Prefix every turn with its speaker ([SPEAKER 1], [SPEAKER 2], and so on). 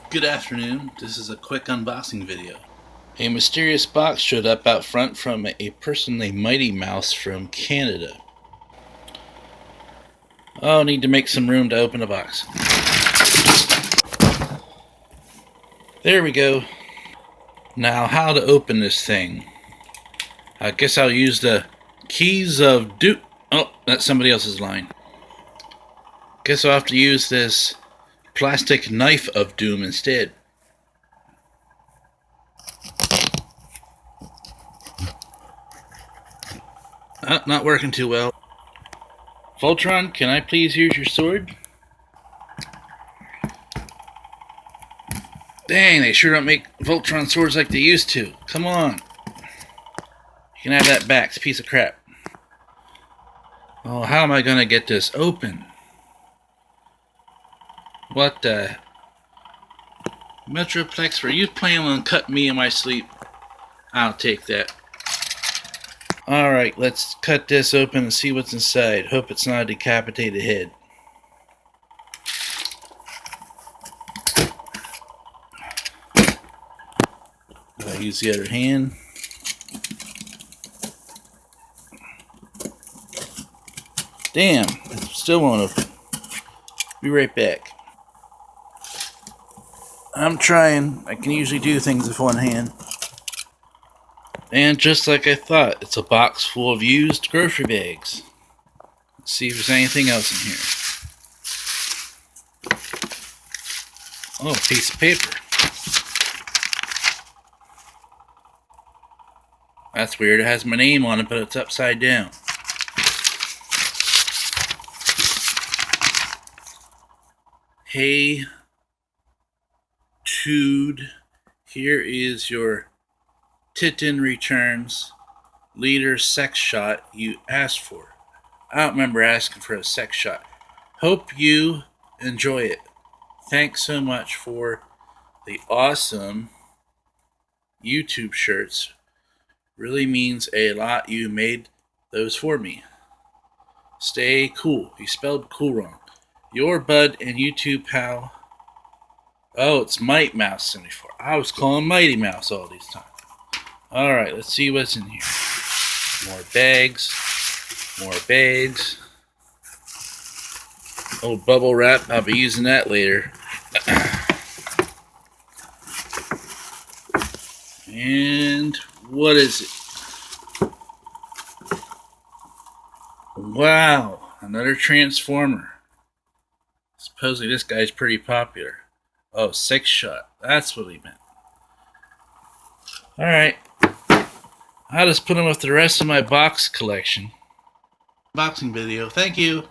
[SPEAKER 1] Good afternoon, this is a quick unboxing video. A mysterious box showed up out front from a person named Mighty Mouse from Canada. Oh, need to make some room to open the box. There we go. Now how to open this thing. I guess I'll use the keys of Doom. Oh, that's somebody else's line. Guess I'll have to use this plastic knife of doom instead. Not working too well. Voltron, can I please use your sword? Dang, they sure don't make Voltron swords like they used to. Come on. You can have that back, it's a piece of crap. Oh, how am I gonna get this open? What the? Metroplex, were you planning on cutting me in my sleep? I'll take that. Alright, let's cut this open and see what's inside. Hope it's not a decapitated head. I'll use the other hand. Damn, still won't open. Be right back. I'm trying. I can usually do things with one hand. And just like I thought, it's a box full of used grocery bags. Let's see if there's anything else in here. Oh, a piece of paper. That's weird. It has my name on it, but it's upside down. Hey, Tude, here is your Titan Returns leader sex shot you asked for. I don't remember asking for a sex shot. Hope you enjoy it. Thanks so much for the awesome YouTube shirts. Really means a lot. You made those for me. Stay cool. He spelled cool wrong. Your bud and YouTube pal. Oh, it's Mighty Mouse 74. I was calling Mighty Mouse all these times. Alright, let's see what's in here. More bags. More bags. Oh, bubble wrap. I'll be using that later. And what is it? Wow, another Transformer. Supposedly this guy's pretty popular. Oh, sex shot. That's what he meant. Alright. I'll just put him with the rest of my box collection. Boxing video. Thank you.